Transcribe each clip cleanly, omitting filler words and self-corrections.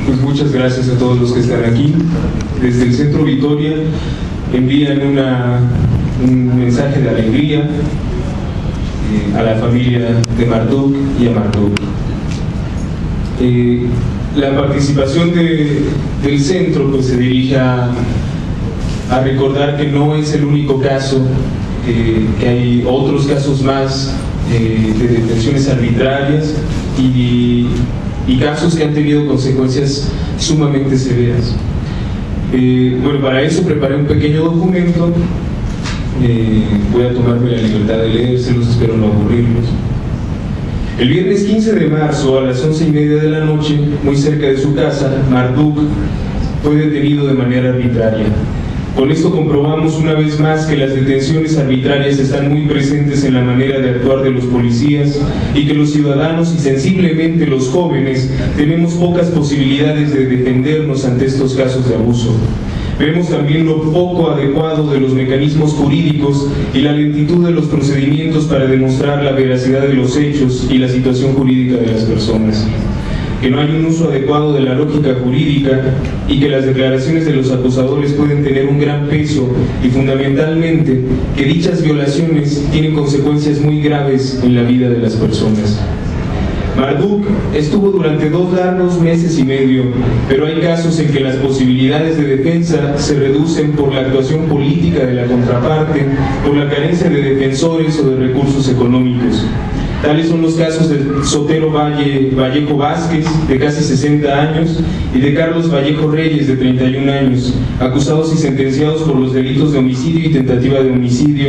Pues muchas gracias a todos los que están aquí. Desde el Centro Vitoria envían un mensaje de alegría a la familia de Marduk y a Marduk. La participación del centro pues, se dirige a recordar que no es el único caso, que hay otros casos más de detenciones arbitrarias y casos que han tenido consecuencias sumamente severas. Bueno, para eso preparé un pequeño documento. Voy a tomarme la libertad de leérselos, espero no aburrirlos. El viernes 15 de marzo a las 11:30 de la noche, muy cerca de su casa, Marduk fue detenido de manera arbitraria. Con esto comprobamos una vez más que las detenciones arbitrarias están muy presentes en la manera de actuar de los policías y que los ciudadanos y sensiblemente los jóvenes tenemos pocas posibilidades de defendernos ante estos casos de abuso. Vemos también lo poco adecuado de los mecanismos jurídicos y la lentitud de los procedimientos para demostrar la veracidad de los hechos y la situación jurídica de las personas. Que no hay un uso adecuado de la lógica jurídica y que las declaraciones de los acusadores pueden tener un gran peso y fundamentalmente que dichas violaciones tienen consecuencias muy graves en la vida de las personas. Marduk estuvo durante 2 largos meses y medio, pero hay casos en que las posibilidades de defensa se reducen por la actuación política de la contraparte, por la carencia de defensores o de recursos económicos. Tales son los casos de Sotero Vallejo Vázquez, de casi 60 años, y de Carlos Vallejo Reyes, de 31 años, acusados y sentenciados por los delitos de homicidio y tentativa de homicidio.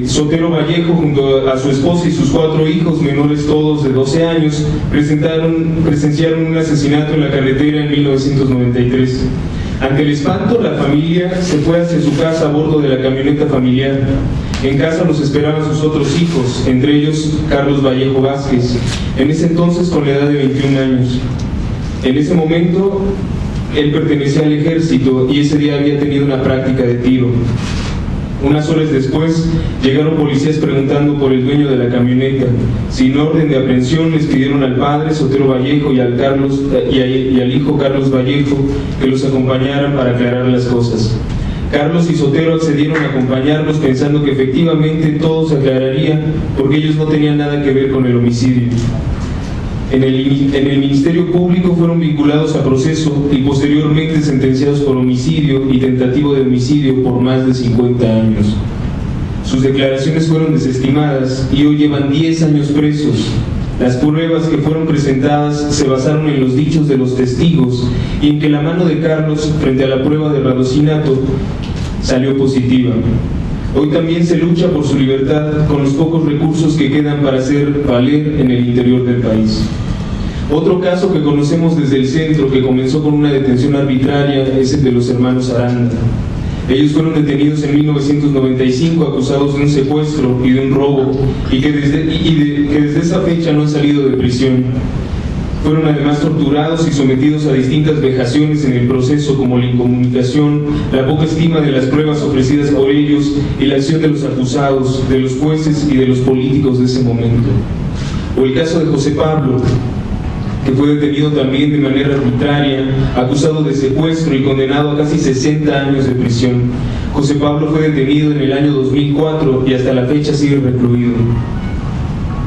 Sotero Vallejo, junto a su esposa y sus 4 hijos menores, todos de 12 años, presenciaron un asesinato en la carretera en 1993. Ante el espanto, la familia se fue hacia su casa a bordo de la camioneta familiar. En casa los esperaban sus otros hijos, entre ellos Carlos Vallejo Vázquez, en ese entonces con la edad de 21 años. En ese momento, él pertenecía al ejército y ese día había tenido una práctica de tiro. Unas horas después llegaron policías preguntando por el dueño de la camioneta. Sin orden de aprehensión les pidieron al padre Sotero Vallejo y al hijo Carlos Vallejo que los acompañaran para aclarar las cosas. Carlos y Sotero accedieron a acompañarlos pensando que efectivamente todo se aclararía porque ellos no tenían nada que ver con el homicidio. En el Ministerio Público fueron vinculados a proceso y posteriormente sentenciados por homicidio y tentativa de homicidio por más de 50 años. Sus declaraciones fueron desestimadas y hoy llevan 10 años presos. Las pruebas que fueron presentadas se basaron en los dichos de los testigos y en que la mano de Carlos frente a la prueba de raciocinio salió positiva. Hoy también se lucha por su libertad con los pocos recursos que quedan para hacer valer en el interior del país. Otro caso que conocemos desde el centro, que comenzó con una detención arbitraria, es el de los hermanos Aranda. Ellos fueron detenidos en 1995 acusados de un secuestro y de un robo y que desde esa fecha no han salido de prisión. Fueron además torturados y sometidos a distintas vejaciones en el proceso, como la incomunicación, la poca estima de las pruebas ofrecidas por ellos y la acción de los acusados, de los jueces y de los políticos de ese momento. O el caso de José Pablo, que fue detenido también de manera arbitraria, acusado de secuestro y condenado a casi 60 años de prisión. José Pablo fue detenido en el año 2004 y hasta la fecha sigue recluido.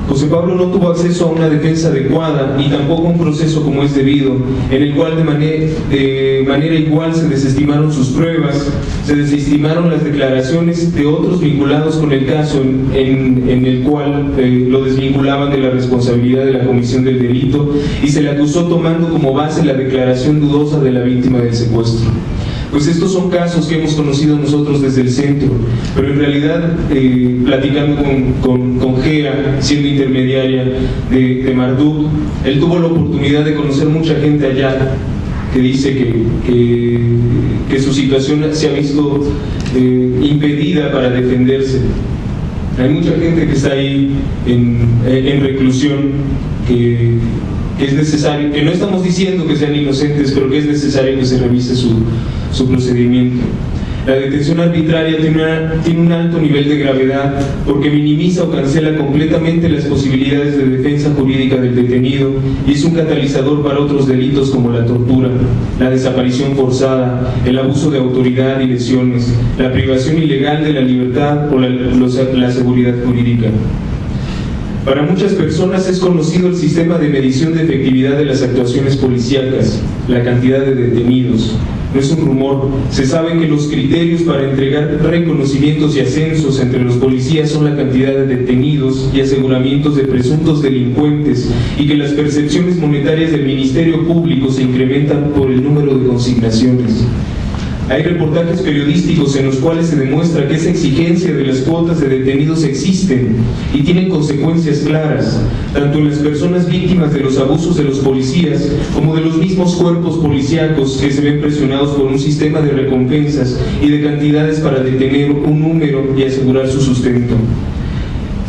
José Pablo no tuvo acceso a una defensa adecuada y tampoco a un proceso como es debido, en el cual de manera igual se desestimaron sus pruebas, se desestimaron las declaraciones de otros vinculados con el caso en el cual lo desvinculaban de la responsabilidad de la comisión del delito y se le acusó tomando como base la declaración dudosa de la víctima del secuestro. Pues estos son casos que hemos conocido nosotros desde el centro, pero en realidad, platicando con Gera, siendo intermediaria de Marduk, él tuvo la oportunidad de conocer mucha gente allá que dice que su situación se ha visto impedida para defenderse. Hay mucha gente que está ahí en reclusión, que es necesario, que no estamos diciendo que sean inocentes, pero que es necesario que se revise su procedimiento. La detención arbitraria tiene un alto nivel de gravedad porque minimiza o cancela completamente las posibilidades de defensa jurídica del detenido y es un catalizador para otros delitos como la tortura, la desaparición forzada, el abuso de autoridad y lesiones, la privación ilegal de la libertad o la seguridad jurídica. Para muchas personas es conocido el sistema de medición de efectividad de las actuaciones policíacas, la cantidad de detenidos. No es un rumor, se sabe que los criterios para entregar reconocimientos y ascensos entre los policías son la cantidad de detenidos y aseguramientos de presuntos delincuentes y que las percepciones monetarias del Ministerio Público se incrementan por el número de consignaciones. Hay reportajes periodísticos en los cuales se demuestra que esa exigencia de las cuotas de detenidos existen y tienen consecuencias claras, tanto en las personas víctimas de los abusos de los policías como de los mismos cuerpos policíacos que se ven presionados por un sistema de recompensas y de cantidades para detener un número y asegurar su sustento.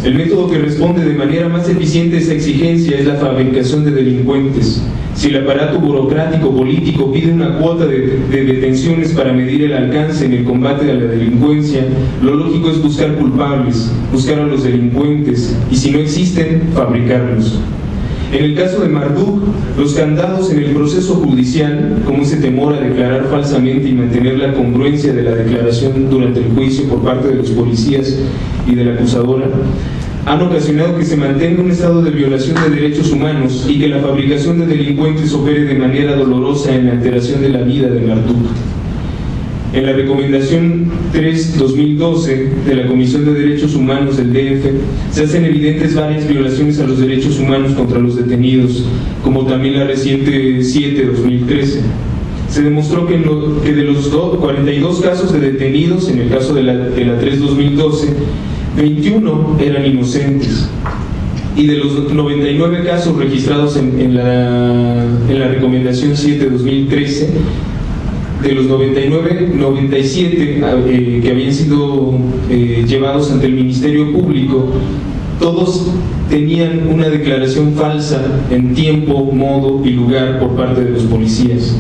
El método que responde de manera más eficiente a esa exigencia es la fabricación de delincuentes. Si el aparato burocrático político pide una cuota de detenciones para medir el alcance en el combate a la delincuencia, lo lógico es buscar culpables, buscar a los delincuentes y si no existen, fabricarlos. En el caso de Marduk, los candados en el proceso judicial, como ese temor a declarar falsamente y mantener la congruencia de la declaración durante el juicio por parte de los policías y de la acusadora, han ocasionado que se mantenga un estado de violación de derechos humanos y que la fabricación de delincuentes opere de manera dolorosa en la alteración de la vida de Marduk. En la recomendación 3/2012 de la Comisión de Derechos Humanos del DF se hacen evidentes varias violaciones a los derechos humanos contra los detenidos, como también la reciente 7/2013. Se demostró que de los 42 casos de detenidos, en el caso de la 3/2012, 21 eran inocentes y de los 99 casos registrados en la recomendación 7/2013, de los 99, 97 que habían sido llevados ante el Ministerio Público, todos tenían una declaración falsa en tiempo, modo y lugar por parte de los policías.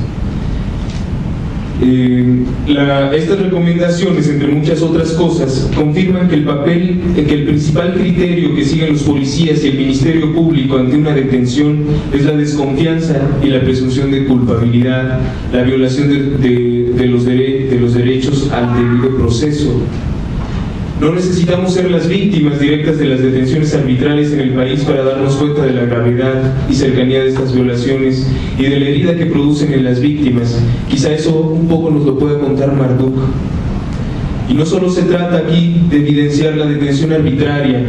Estas recomendaciones, entre muchas otras cosas, confirman que el principal criterio que siguen los policías y el Ministerio Público ante una detención es la desconfianza y la presunción de culpabilidad, la violación de los derechos al debido proceso. No necesitamos ser las víctimas directas de las detenciones arbitrarias en el país para darnos cuenta de la gravedad y cercanía de estas violaciones y de la herida que producen en las víctimas. Quizá eso un poco nos lo pueda contar Marduk. Y no solo se trata aquí de evidenciar la detención arbitraria,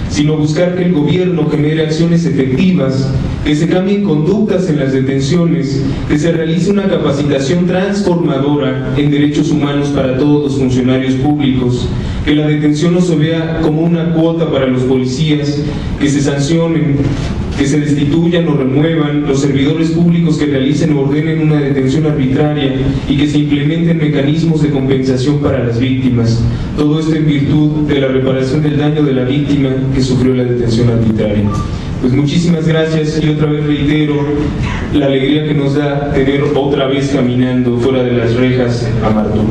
sino buscar que el gobierno genere acciones efectivas, que se cambien conductas en las detenciones, que se realice una capacitación transformadora en derechos humanos para todos los funcionarios públicos, que la detención no se vea como una cuota para los policías, que se sancionen, que se destituyan o remuevan los servidores públicos que realicen o ordenen una detención arbitraria y que se implementen mecanismos de compensación para las víctimas. Todo esto en virtud de la reparación del daño de la víctima que sufrió la detención arbitraria. Pues muchísimas gracias y otra vez reitero la alegría que nos da tener otra vez caminando fuera de las rejas a Marduk.